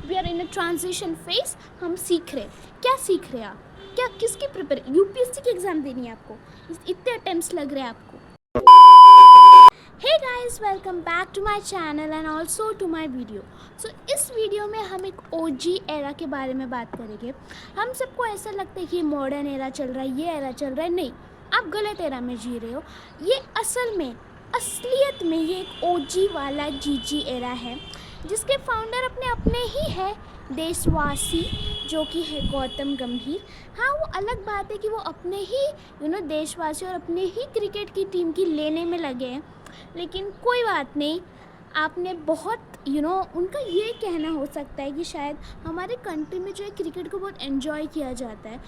We are in a transition phase. हम सीख रहे, क्या सीख रहे हैं आप, क्या किसकी प्रिपेयर, यूपीएससी की एग्ज़ाम देनी है आपको, इतने अटेम्प्ट्स लग रहे हैं आपको। Hey guys, welcome back to my channel and also to my video. So इस वीडियो में हम एक ओजी एरा के बारे में बात करेंगे। हम सबको ऐसा लगता है कि मॉडर्न एरा चल रहा है, ये एरा चल रहा है, नहीं, आप गलत एरा में जी रहे हो। ये असल में, असलियत में ये एक ओजी वाला जीजी एरा है, जिसके फाउंडर अपने अपने ही है देशवासी, जो कि है गौतम गंभीर। हाँ, वो अलग बात है कि वो अपने ही देशवासी और अपने ही क्रिकेट की टीम की लेने में लगे हैं, लेकिन कोई बात नहीं। आपने बहुत उनका ये कहना हो सकता है कि शायद हमारे कंट्री में जो है क्रिकेट को बहुत एंजॉय किया जाता है,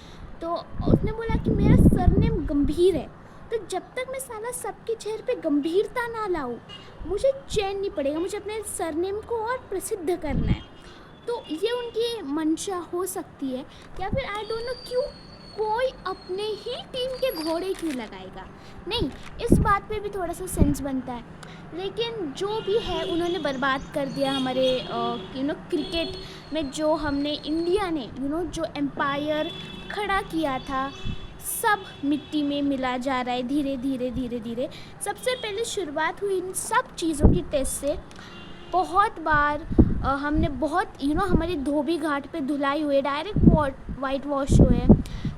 तो उसने बोला कि मेरा सरनेम गंभीर है, तो जब तक मैं साला सबके चेहरे पे गंभीरता ना लाऊं, मुझे चैन नहीं पड़ेगा, मुझे अपने सरनेम को और प्रसिद्ध करना है। तो ये उनकी मंशा हो सकती है, या फिर आई डोंट नो क्यों कोई अपने ही टीम के घोड़े क्यों लगाएगा। नहीं, इस बात पे भी थोड़ा सा सेंस बनता है, लेकिन जो भी है उन्होंने बर्बाद कर दिया हमारे क्रिकेट में। जो हमने इंडिया ने जो एम्पायर खड़ा किया था, सब मिट्टी में मिला जा रहा है धीरे धीरे धीरे धीरे। सबसे पहले शुरुआत हुई इन सब चीज़ों की टेस्ट से। बहुत बार हमने बहुत हमारी धोबी घाट पे धुलाई हुई है, डायरेक्ट वाइट वॉश हुए,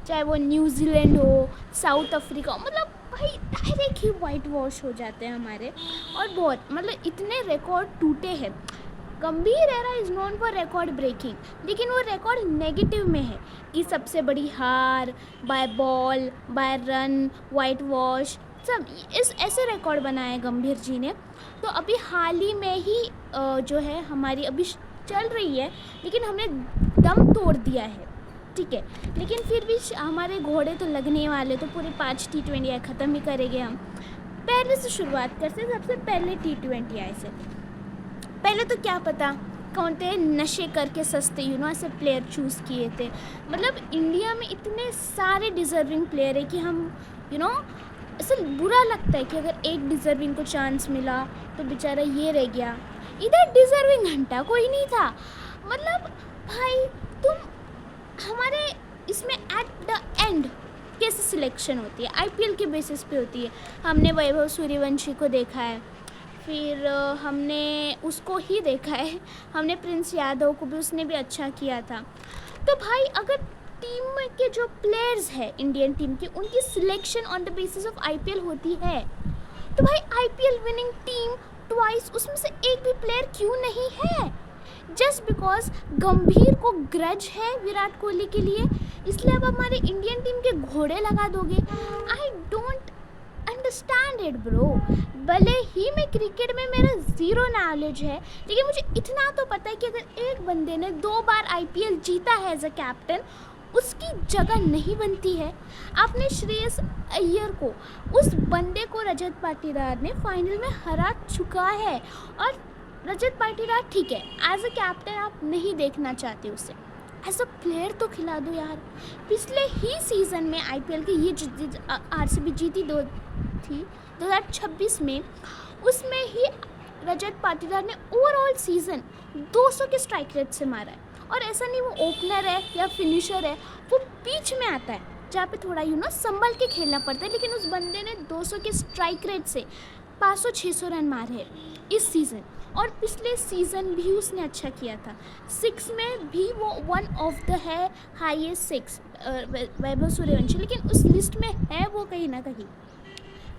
चाहे वो न्यूजीलैंड हो, साउथ अफ्रीका, मतलब भाई डायरेक्ट ही वाइट वॉश हो जाते हैं हमारे। और बहुत इतने रिकॉर्ड टूटे हैं। Gambhir era is known for record breaking, लेकिन वो रिकॉर्ड नेगेटिव में है कि सबसे बड़ी हार, by ball, by run, whitewash, सब इस ऐसे रिकॉर्ड बनाए गंभीर जी ने। तो अभी हाल ही में ही जो है हमारी अभी चल रही है, लेकिन हमने दम तोड़ दिया है, ठीक है, लेकिन फिर भी हमारे घोड़े तो लगने वाले, तो पूरे 5 T20 ख़त्म ही करेंगे हम। पहले से शुरुआत करते, सबसे पहले T20 आए से पहले तो क्या पता कौन थे नशे करके सस्ते ऐसे प्लेयर चूज़ किए थे। इंडिया में इतने सारे डिज़र्विंग प्लेयर है कि हम ऐसा बुरा लगता है कि अगर एक डिज़र्विंग को चांस मिला तो बेचारा ये रह गया। इधर डिज़र्विंग घंटा कोई नहीं था। भाई तुम हमारे इसमें एट द एंड कैसे सिलेक्शन होती है, आईपीएल के बेसिस पे होती है। हमने वैभव सूर्यवंशी को देखा है, फिर हमने उसको ही देखा है, हमने प्रिंस यादव को भी, उसने भी अच्छा किया था। तो भाई अगर टीम के जो प्लेयर्स हैं इंडियन टीम के, उनकी selection on the basis of IPL होती है, तो भाई आईपीएल विनिंग टीम ट्वाइस, उसमें से एक भी प्लेयर क्यों नहीं है? जस्ट बिकॉज गंभीर को ग्रज है विराट कोहली के लिए, इसलिए अब हमारे इंडियन टीम के घोड़े लगा दोगे? I don't understand it bro. भले ही मैं क्रिकेट में मेरा ज़ीरो नॉलेज है, लेकिन मुझे इतना तो पता है कि अगर एक बंदे ने 2 बार आईपीएल जीता है एज अ कैप्टन, उसकी जगह नहीं बनती है। आपने श्रेयस अय्यर को, उस बंदे को रजत पाटीदार ने फाइनल में हरा चुका है, और रजत पाटीदार ठीक है, एज अ कैप्टन आप नहीं देखना चाहते उसे, एज अ प्लेयर तो खिला दो यार। पिछले ही सीज़न में आईपीएल की ये आरसीबी जीती 2026 में, उसमें ही रजत पाटीदार ने ओवरऑल सीज़न 200 के स्ट्राइक रेट से मारा है। और ऐसा नहीं वो ओपनर है या फिनिशर है, वो बीच में आता है जहाँ पे थोड़ा संभल के खेलना पड़ता है, लेकिन उस बंदे ने 200 के स्ट्राइक रेट से 500-600 रन मारे हैं इस सीज़न। और पिछले सीज़न भी उसने अच्छा किया था, 6 में भी वो वन ऑफ द है हाईएस्ट 6 वैभव सूर्यवंशी, लेकिन उस लिस्ट में है वो कहीं ना कहीं।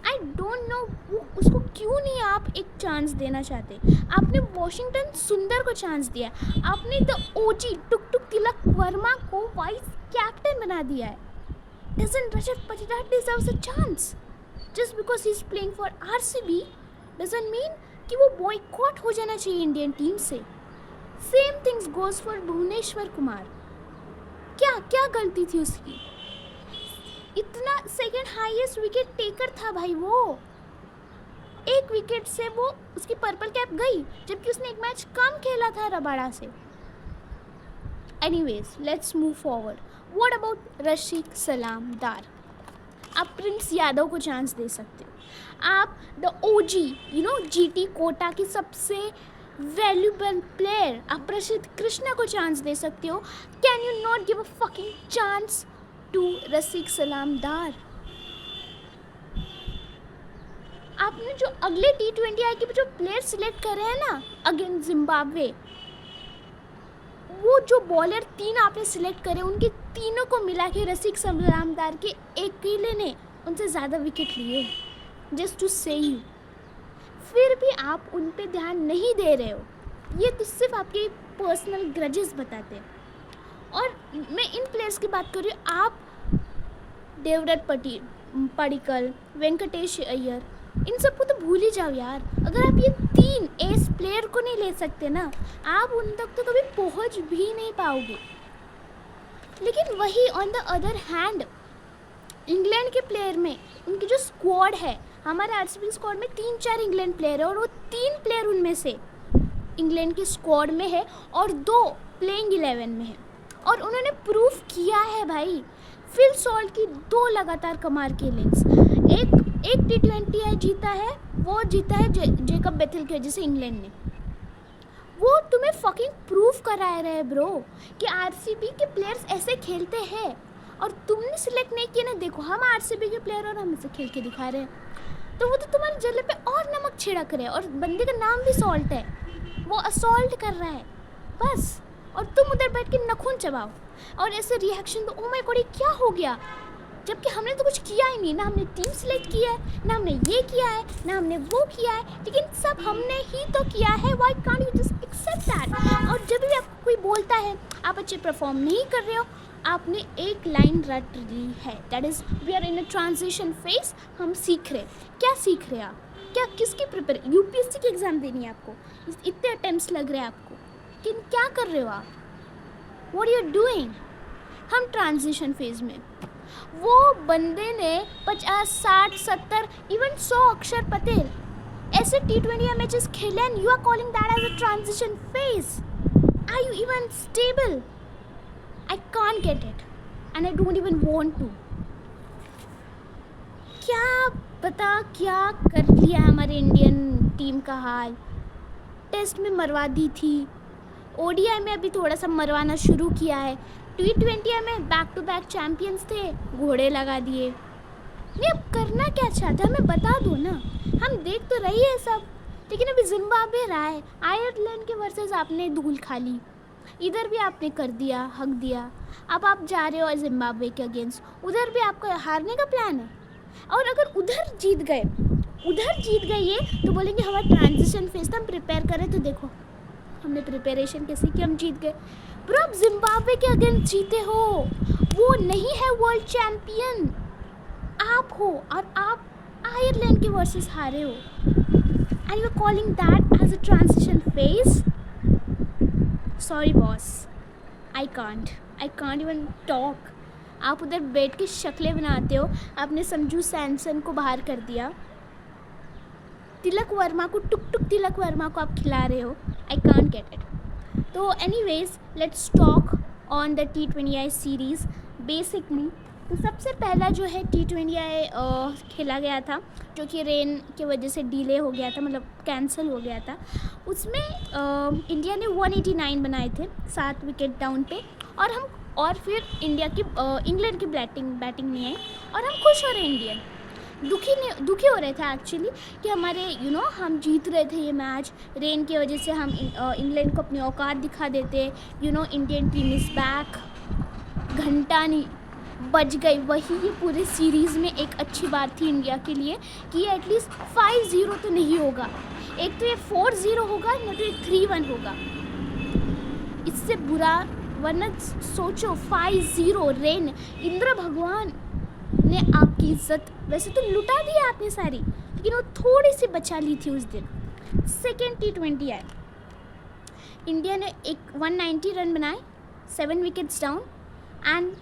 आई डोंट नो वो उसको क्यों नहीं आप एक चांस देना चाहते। आपने वॉशिंगटन सुंदर को चांस दिया, आपने द ओजी टुक टुक तिलक वर्मा को वाइस कैप्टन बना दिया है। Doesn't Rajat Patidar deserves a chance? Just because he is playing for RCB doesn't mean कि वो बॉयकॉट हो जाना चाहिए इंडियन टीम से। Same things goes for Bhuvneshwar Kumar. क्या क्या गलती थी उसकी? इतना सेकंड हाईएस्ट विकेट टेकर था भाई वो, एक विकेट से वो उसकी पर्पल कैप गई, जबकि उसने एक मैच कम खेला था रबाड़ा से। Anyways let's move forward. What about Rashid Salamdar? आप प्रिंस यादव को चांस दे सकते हो। आप द ओजी जीटी कोटा की सबसे वैल्यूबल प्लेयर, आप प्रसिद्ध कृष्णा को चांस दे सकते हो. Can you not give a fucking chance to Rasikh Salamdar? आपने जो अगले T20I के जो प्लेयर सिलेक्ट करे हैं ना अगेंस्ट जिम्बाब्वे, वो जो बॉलर 3 आपने सिलेक्ट करे उनके तीनों को मिला के रसिक सलामदार के अकेले ने उनसे ज़्यादा विकेट लिए. जस्ट टू से यू, फिर भी आप उन पे ध्यान नहीं दे रहे हो. ये तो सिर्फ आपके पर्सनल ग्रजेस बताते हैं. और मैं इन प्लेयर्स की बात कर रही हूँ. आप देवदत्त पडिक्कल, वेंकटेश अय्यर, इन सबको तो भूल ही जाओ यार. अगर आप ये 3 एस प्लेयर को नहीं ले सकते ना, आप उन तक तो कभी पहुंच भी नहीं पाओगे. लेकिन वही on the other hand England के प्लेयर में उनकी जो स्क्वाड है, हमारे आरसीबी स्क्वाड में 3-4 इंग्लैंड प्लेयर है और वो 3 प्लेयर उनमें से इंग्लैंड की स्क्वाड में है और 2 प्लेइंग 11 में है. और उन्होंने प्रूफ किया है भाई. फिल सॉल्ट की 2 लगातार कमाल के इनिंग्स, एक T20I जीता है, वो जीता है जेकब बेथेल की वजह से इंग्लैंड ने. वो तुम्हें फकिंग प्रूफ करा रहे हैं ब्रो कि आरसीबी के प्लेयर्स ऐसे खेलते हैं. और तुमने सिलेक्ट नहीं किया ना. देखो हम आरसीबी के प्लेयर और हम इसे खेल के दिखा रहे हैं, तो वो तो तुम्हारे जले पे और नमक छिड़क रहे हैं. और बंदे का नाम भी सॉल्ट है, वो असॉल्ट कर रहा है बस. और तुम उधर बैठ के नखून चबाओ और ऐसे रिएक्शन दो, ओ माय गॉड ये क्या हो गया, जबकि हमने तो कुछ किया ही नहीं ना. हमने टीम सिलेक्ट किया है ना, हमने ये किया है ना, हमने वो किया है, लेकिन सब हमने ही तो किया है. Why can't you just accept that? और जब भी आपको कोई बोलता है आप अच्छे परफॉर्म नहीं कर रहे हो, आपने एक लाइन रट ली है, that is we are in a transition phase. हम सीख रहे. क्या सीख रहे हैं आप? क्या किसकी प्रिपेयर, यूपीएससी की एग्ज़ाम देनी है आपको, इतने अटेम्प्ट्स लग रहे हैं आपको, लेकिन क्या कर रहे हो आप? What are you doing? हम ट्रांजिशन फेज में. वो बंदे ने 50, 60, 70, इवन 100 अक्षर पटेल ऐसे T20I मैचेस खेले and you are calling that as a transition phase. Are you even stable? I can't get it and I don't even want to. क्या पता क्या कर लिया हमारे इंडियन टीम का हाल. टेस्ट में मरवा दी थी, ओडीआई में अभी थोड़ा सा मरवाना शुरू किया है, T20I में बैक टू बैक चैम्पियंस थे, घोड़े लगा दिए. नहीं अब करना क्या चाहते हमें बता दो ना. हम देख तो रही है सब, लेकिन अभी जिम्बाब्वे रहा है, आयरलैंड के वर्सेस आपने धूल खा ली, इधर भी आपने कर दिया, हक दिया. अब आप जा रहे हो जिम्बाब्वे के अगेंस्ट, उधर भी आपका हारने का प्लान है. और अगर उधर जीत गए ये तो बोलेंगे हमारा ट्रांजिशन फेज था, हम प्रिपेयर करें. तो देखो हमने प्रिपरेशन कैसे की, हम जीत गए. ब्रो आप जिम्बाब्वे के अगेंस्ट जीते हो, वो नहीं है वर्ल्ड चैम्पियन, आप हो. और आप आयरलैंड के वर्सेस हारे हो and you are calling that as a transition phase. Sorry boss, I can't even talk. आप उधर बैठ के शक्लें बनाते हो. आपने संजू सैमसन को बाहर कर दिया, तिलक वर्मा को तिलक वर्मा को आप खिला रहे हो. I can't get it. तो anyways let's talk on the T20I series. Basically तो सबसे पहला जो है T20I खेला गया था, जो कि रेन की वजह से डिले हो गया था, मतलब कैंसिल हो गया था. उसमें इंडिया ने 189 बनाए थे 7 विकेट डाउन पे. और फिर इंग्लैंड की बैटिंग नहीं आई और हम खुश हो रहे इंडियन. दुखी हो रहे थे एक्चुअली कि हमारे हम जीत रहे थे ये मैच. रेन की वजह से हम इंग्लैंड को अपनी औकात दिखा देते. Indian team is back. घंटा नहीं बच गई. वही ये पूरे सीरीज़ में एक अच्छी बात थी इंडिया के लिए कि एटलीस्ट 5-0 तो नहीं होगा. एक तो ये 4-0 होगा, नहीं तो ये 3-1 होगा. इससे बुरा, वरना सोचो 5-0. रेन, इंद्र भगवान ने आपकी इज्जत वैसे तो लुटा दी आपने सारी, लेकिन वो थोड़ी सी बचा ली थी उस दिन. सेकेंड T20I इंडिया ने 190 रन बनाए, 7 विकेट्स डाउन. एंड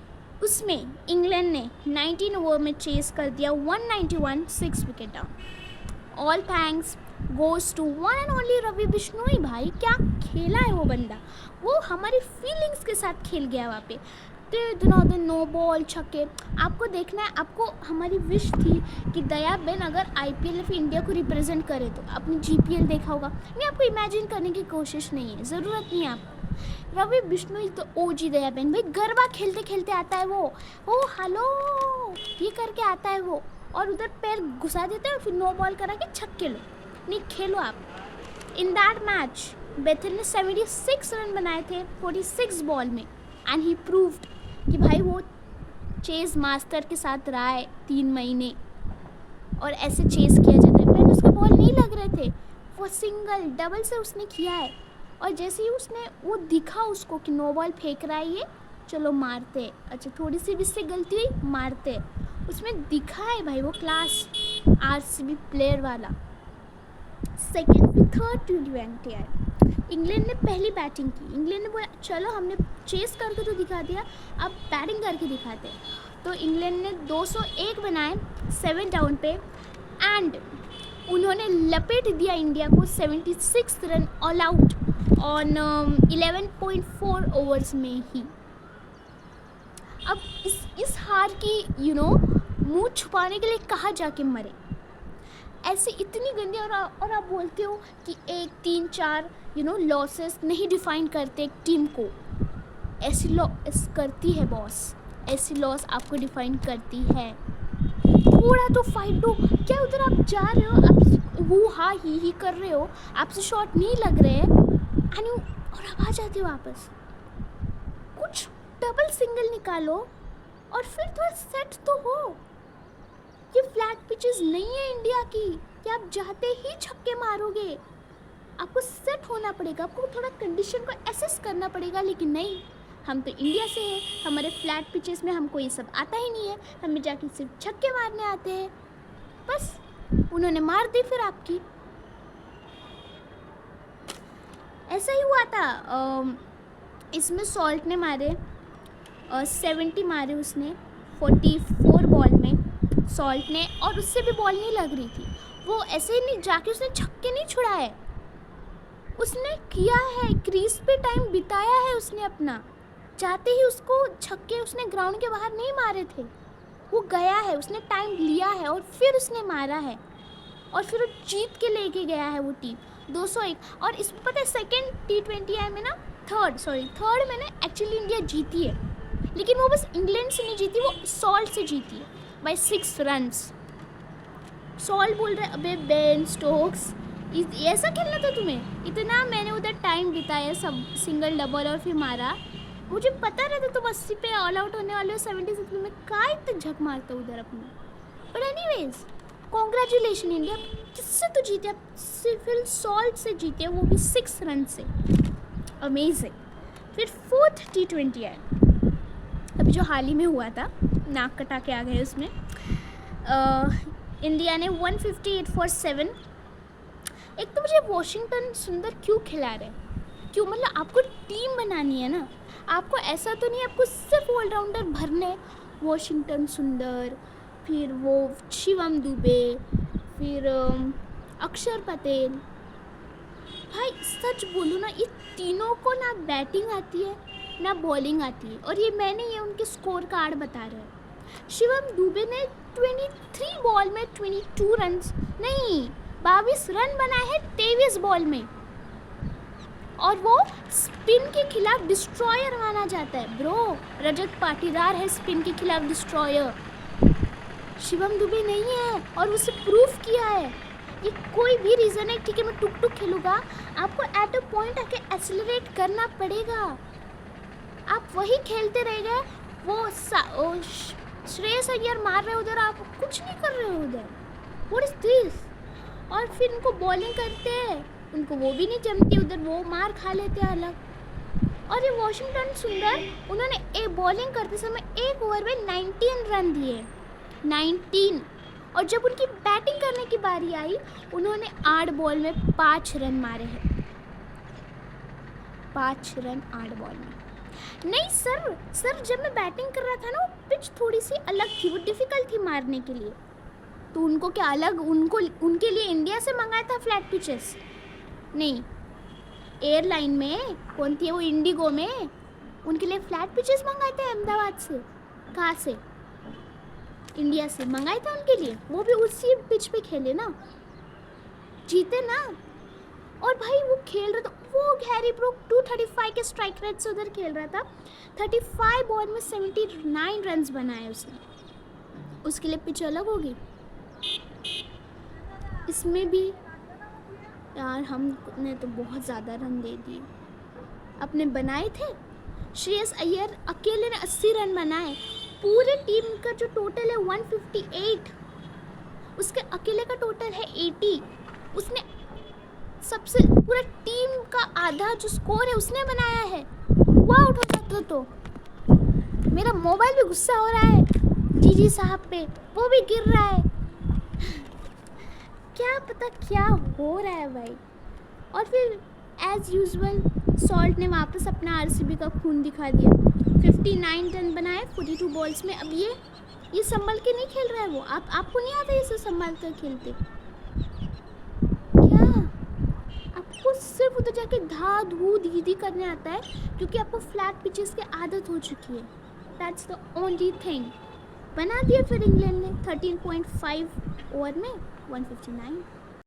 उसमें इंग्लैंड ने 19 ओवर में चेस कर दिया 191, 6 wicket down. All thanks goes to one and only Ravi Bishnoi. भाई क्या खेला है वो बंदा, वो हमारी फीलिंग्स के साथ खेल गया वहाँ पे. धनाधन नो बॉल छक्के। आपको देखना है, आपको हमारी विश थी कि दया बेन अगर आईपीएल या फिर इंडिया को रिप्रेजेंट करे तो आपने जीपीएल देखा होगा। नहीं, आपको इमेजिन करने की कोशिश नहीं है, ज़रूरत नहीं है आपको। रवि बिश्नोई तो ओजी दया बेन भाई, गरबा खेलते खेलते आता है वो, ओ हेलो ये करके आता है वो, और उधर पैर घुसा देते हैं और फिर नो बॉल करा के छक्के लो। नहीं, खेलो आप। इन दैट मैच बेथल ने 76 रन बनाए थे 46 बॉल में, एंड ही प्रूव्ड कि भाई वो चेज मास्टर के साथ रहा है 3 महीने और ऐसे चेस किया जाता है। पहले उसके बॉल नहीं लग रहे थे, वो सिंगल डबल से उसने किया है, और जैसे ही उसने वो दिखा उसको कि नो बॉल फेंक रहा है ये, चलो मारते, अच्छा थोड़ी सी भी इससे गलती हुई मारते, उसमें दिखा है भाई वो क्लास आरसीबी प्लेयर वाला। सेकेंड फिर थर्ड T20 आया, इंग्लैंड ने पहली बैटिंग की। इंग्लैंड ने बोला चलो हमने चेस करके तो दिखा दिया, अब बैटिंग करके दिखाते हैं। तो इंग्लैंड ने 201 बनाए 7 डाउन पे, एंड उन्होंने लपेट दिया इंडिया को 76 run all out on 11.4 overs में ही। अब इस हार की मुंह छुपाने के लिए कहाँ जाके मरे, ऐसे इतनी गंदी। और आप बोलते हो कि 1 3 4 लॉसेस नहीं डिफाइन करते एक टीम को। ऐसी लॉस करती है बॉस, ऐसी लॉस आपको डिफाइन करती है। थोड़ा तो फाइट दो, क्या उधर आप जा रहे हो, आप वो हाँ ही कर रहे हो, आपसे शॉट नहीं लग रहे और आप आ जाते हो वापस। कुछ डबल सिंगल निकालो और फिर थोड़ा सेट तो हो। ये फ्लैट पिचेस नहीं है इंडिया की कि आप जाते ही छक्के मारोगे, आपको सेट होना पड़ेगा, आपको थोड़ा कंडीशन को एसेस करना पड़ेगा। लेकिन नहीं, हम तो इंडिया से हैं, हमारे फ्लैट पिचेस में हमको ये सब आता ही नहीं है, हमें जाके सिर्फ छक्के मारने आते हैं। बस उन्होंने मार दी फिर आपकी। ऐसा ही हुआ था इसमें सॉल्ट ने मारे 70 मारे उसने 44 बॉल में सॉल्ट ने, और उससे भी बॉल नहीं लग रही थी। वो ऐसे ही नहीं जाके उसने छक्के नहीं छुड़ाए, उसने किया है क्रीज पे टाइम बिताया है उसने अपना, जाते ही उसको छक्के उसने ग्राउंड के बाहर नहीं मारे थे, वो गया है, उसने टाइम लिया है और फिर उसने मारा है, और फिर वो जीत के लेके गया है वो टीम 201। और इसमें पता है सेकेंड T20 आई में ना थर्ड में ना एक्चुअली इंडिया जीती है, लेकिन वो बस इंग्लैंड से नहीं जीती, वो सॉल्ट से जीती है बाय 6 रन्स। सॉल्ट बोल रहे अबे बेन स्टोक्स ऐसा खेलना था तुम्हें, इतना मैंने उधर टाइम बिताया, सब सिंगल डबल और फिर मारा, मुझे पता रहता तुम 80 पे ऑल आउट होने वाले हो 76 में, का इतना झक मारता उधर अपना। बट एनीवेज कॉन्ग्रेचुलेशन इंडिया, किससे तो जीते आप, सिर्फ सॉल्ट से जीते, वो भी 6 रन से, अमेजिंग। फिर फोर्थ T20 आया अभी जो हाल ही में हुआ था, नाक कटा के आ गए उसमें। इंडिया ने 158 फॉर 7। एक तो मुझे वॉशिंगटन सुंदर क्यों खिला रहे, क्यों, मतलब आपको टीम बनानी है ना, आपको ऐसा तो नहीं आपको सिर्फ ऑलराउंडर भरने। वॉशिंगटन सुंदर, फिर वो शिवम दुबे, फिर अक्षर पटेल, भाई सच बोलूँ ना, ये तीनों को ना बैटिंग आती है ना बॉलिंग आती है, और ये मैंने ये उनके स्कोर कार्ड बता रहे हैं। शिवम दुबे ने 23 बॉल में 22 रन नहीं 22 रन बनाए हैं 23 बॉल में, और वो स्पिन के खिलाफ डिस्ट्रॉयर माना जाता है ब्रो। रजत पाटीदार है स्पिन के खिलाफ डिस्ट्रॉयर, शिवम दुबे नहीं है, और उसे प्रूफ किया है। ये कोई भी रीज़न है, ठीक है मैं टुक टुक खेलूँगा, आपको एट अ पॉइंट आके एक्सेलरेट करना पड़ेगा, आप वही खेलते रह गए। वो श्रेयस अय्यर मार रहे उधर, आप कुछ नहीं कर रहे हो उधर, व्हाट इज दिस। और फिर उनको बॉलिंग करते हैं, उनको वो भी नहीं जमती उधर, वो मार खा लेते हैं अलग। और ये वॉशिंगटन सुंदर, उन्होंने एक बॉलिंग करते समय एक ओवर में 19 रन दिए, 19। और जब उनकी बैटिंग करने की बारी आई, उन्होंने 8 बॉल में 5 रन मारे हैं, 5 रन 8 बॉल में। नहीं सर जब मैं बैटिंग कर रहा था ना, वो पिच थोड़ी सी अलग थी, वो डिफ़िकल्ट थी मारने के लिए, तो उनको क्या अलग उनके लिए इंडिया से मंगाया था फ्लैट पिचेस? नहीं, एयरलाइन में कौन थी वो, इंडिगो में, उनके लिए फ्लैट पिचेस मंगाए थे अहमदाबाद से, कहाँ से, इंडिया से मंगाए थे उनके लिए, वो भी उसी पिच पे खेले ना, जीते ना। और भाई वो खेल रहा था, वो हैरी ब्रूक 235 के स्ट्राइक रेट से उधर खेल रहा था, 35 बॉल में 79 रन बनाए उसने, उसके लिए पिच अलग होगी। इसमें भी यार हमने तो बहुत ज़्यादा रन दे दिए, अपने बनाए थे। श्रेयस अय्यर अकेले ने 80 रन बनाए, पूरे टीम का जो टोटल है 158, उसके अकेले का टोटल है 80, उसने सबसे पूरा टीम का आधा जो स्कोर है उसने बनाया है। वो आउट हो जाता तो मेरा मोबाइल भी गुस्सा हो रहा है जीजी साहब पे, वो भी गिर रहा है, क्या पता क्या हो रहा है भाई। और फिर एज यूजुअल सॉल्ट ने वापस अपना आरसीबी का खून दिखा दिया, 59 रन बनाए 42 बॉल्स में। अब ये संभल के नहीं खेल रहा है वो, आपको नहीं आता इसे संभाल कर खेलते क्या? आपको सिर्फ उधर जाके धा धू दीदी करने आता है क्योंकि आपको फ्लैट पिचेस की आदत हो चुकी है, दैट्स द ओनली थिंग। बना दिया फिर इंग्लैंड ने 13.5 ओवर में 159।